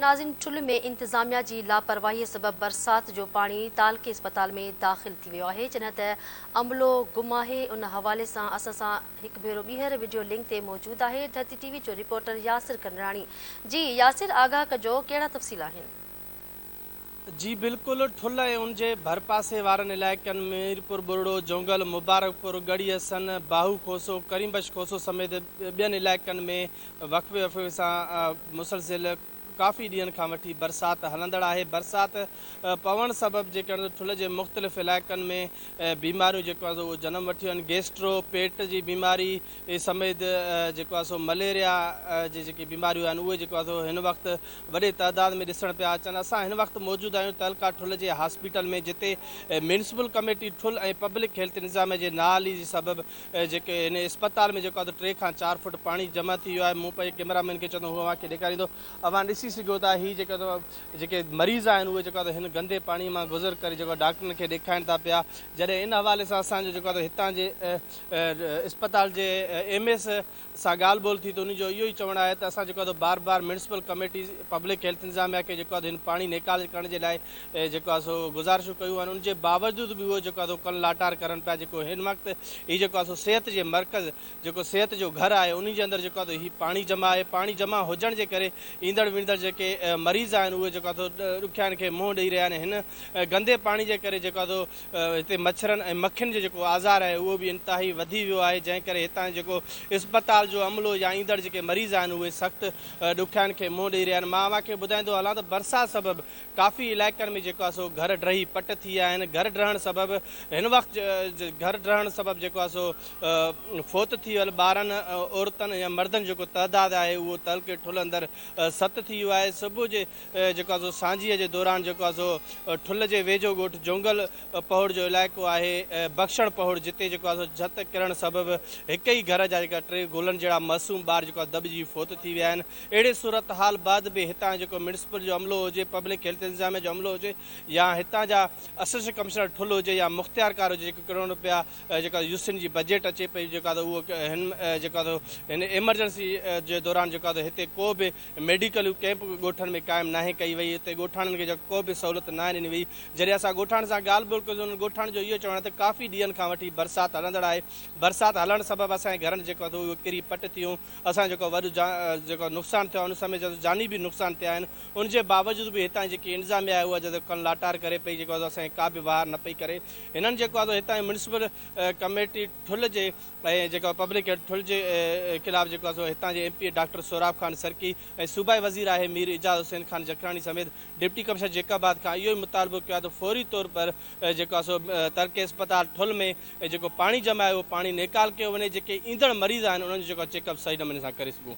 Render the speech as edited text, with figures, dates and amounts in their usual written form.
नाज़िन, ठुल में इंतज़ामिया जी लापरवाही सबब बरसात जो पानी तालके अस्पताल में दाख़िल थी वियो आहे, जॾहिं त अमलो गुम आहे। उन हवाले सां असां सां हिकु भेरो ॿीहर वीडियो लिंक ते मौजूदु आहे धरती टीवी जो रिपोर्टर यासिर कंडराणी। जी यासिर, आगाह कजो, कहिड़ा तफ़सील आहिनि? जी बिल्कुल, ठुल ऐं उनजे भरपासे वारनि इलाइक़नि में मीरपुर बुरड़ो, जोंगल, मुबारकपुर, गढ़ी हसन, बाहू खोसो, करीमबख्श खोसो समेत ॿियनि इलाइक़नि में वक़्फ़े वक़्फ़े सां मुसलसिल काफ़ी ॾींहंनि खां वठी बरसाति हलंदड़ आहे। बरसाति पवण सबबि जेकर ठुल जे मुख़्तलिफ़ इलाइक़नि में बीमारियूं जेको आहे उहो जनम वठी आहिनि। गैस्ट्रो, पेट जी बीमारी समेत जेको आहे सो मलेरिया जी जेकी बीमारियूं आहिनि उहे जेको आहे सो हिन वक़्तु वॾे तइदाद में ॾिसण पिया अचनि। असां हिन वक़्तु मौजूदु आहियूं तहलका ठुल जे हॉस्पिटल में, जिते म्यूनिसिपल कमेटी ठुल ऐं पब्लिक हेल्थ इंतिज़ाम जे नाली जे सबबि जेके हिन अस्पताल में जेको आहे 3 खां 4 फुट पाणी जमा थी वियो आहे। मूं पंहिंजे कैमरामैन खे चवंदो उहो अव्हांखे ॾेखारींदो। अव्हां ॾिसी सघो था ही जेके मरीज़ आहिनि उहे जेको आहे हिन गंदे पाणी मां गुज़र करे जेको डॉक्टरनि खे ॾेखारीनि था पिया। जॾहिं इन हवाले सां असांजो जेको आहे हितां जे अस्पताल जे MS सां ॻाल्हि ॿोल थी त उन जो इहो ई चवणु आहे त असां जेको आहे बार बार म्यूनिसिपल कमेटी पब्लिक हेल्थ इंतिज़ामिया खे जेको आहे हिन पाणी निकाल करण जे लाइ जेको आहे सो गुज़ारिशूं कयूं आहिनि। उनजे बावजूदि बि उहो जेको आहे सो कल लाटार करनि पिया। जेको हिन वक़्तु हीउ जेको आहे सो सिहत जे मर्कज़ जेको सिहत जो घर आहे उन जे अंदरि जेको आहे हीउ पाणी जमा आहे। पाणी जमा हुजण जे करे ईंदड़ वेंदड़ जेके मरीज़ आहिनि उहे जेको आहे सो ॾुखियाईनि खे मुंहुं ॾेई रहिया आहिनि। हिन गंदे पाणी जे करे जेको आहे सो हिते मच्छरनि ऐं मक्खियुनि जो जेको आज़ार आहे उहो बि इंतिहाई वधी वियो आहे, जंहिं करे हितां जेको अस्पताल जो अमलो या ईंदड़ जेके मरीज़ आहिनि उहे सख़्तु ॾुखियाईनि खे मुंहुं ॾेई रहिया आहिनि। मां अव्हांखे ॿुधाईंदो हलां त बरसाति सबबि काफ़ी इलाइक़नि में जेको आहे सो घर ड्रही पट थी विया आहिनि। घर ड्रहण सबबि हिन वक़्तु घर ड्रहण सबबि जेको आहे सो फ़ौत थी वियल ॿारनि, औरतनि या मर्दनि जेको तइदाद आहे उहो तहलके ठुल अंदरि 7 थी वियो आहे। सुबुह जे जेको आहे सो सांझीअ जे दौरान जेको आहे सो ठुल जे वेझो ॻोठु जोंगल पहुड़ जो इलाइक़ो आहे, बख़्शण पहुड़, जिते जेको आहे सो झत किरण सबबि हिकु ई घर जा जेका 3 गोलनि जहिड़ा मासूम ॿार जेको आहे दॿिजी फ़ौत थी विया आहिनि। अहिड़े सूरत हाल बाद बि हितां जेको म्यूनिसिपल जो अमलो हुजे, पब्लिक हेल्थ इंतिज़ामिया जो अमलो हुजे या हितां जा असिस्टेंट कमिश्नर ठुल हुजे या मुख़्तियारकार हुजे, जेको करोड़ रुपया जेका यूसिन जी बजट अचे पई जेका आहे उहो हिन जेको आहे हिन एमरजेंसी जे दौरान जेको आहे हिते को बि मेडिकल कैंप ॻोठनि में क़ाइमु नाहे कई वई। हिते ॻोठाणनि खे जेको को बि सहूलियत न ॾिनी वई। जॾहिं असां ॻोठाण सां ॻाल्हि ॿोल कयोसीं उन ॻोठाण जो इहो चवणु आहे त काफ़ी ॾींहंनि खां वठी बरसाति हलंदड़ आहे। बरसाति हलण सबबि असांजे घरनि जेको आहे उहो किरी पट थियूं, असांजो जेको वॾो जेको नुक़सानु थियो आहे उन समय जानी बि नुक़सान थिया आहिनि। उनजे बावजूदि बि हितां जेकी इंतिज़ामिया आहे उहा जेको कल लाटार करे पई, जेको आहे असांखे का बि वार न पई करे। हिननि जेको आहे हितां जी म्यूनिसिपल कमेटी ठुल जे ऐं जेको पब्लिक हेल्थ ठुल जे ख़िलाफ़ु जेको आहे हितां जे MP डॉक्टर सोराब ख़ान सरकी ऐं सूबाई वज़ीर आहे मीर इजाज़ हुसैन ख़ान जखरानी समेत डिप्टी कमिश्नर जेकाबाद खां इहो ई मुतालबो कयो आहे त फौरी तौर पर जेको आहे सो तहलके अस्पताल ठुल में जेको पाणी जमा आहे उहो पाणी निकाल कयो वञे। जेके ईंदड़ मरीज़ आहिनि उन्हनि जो जेको चेकअप सही नमूने सां करे सघूं।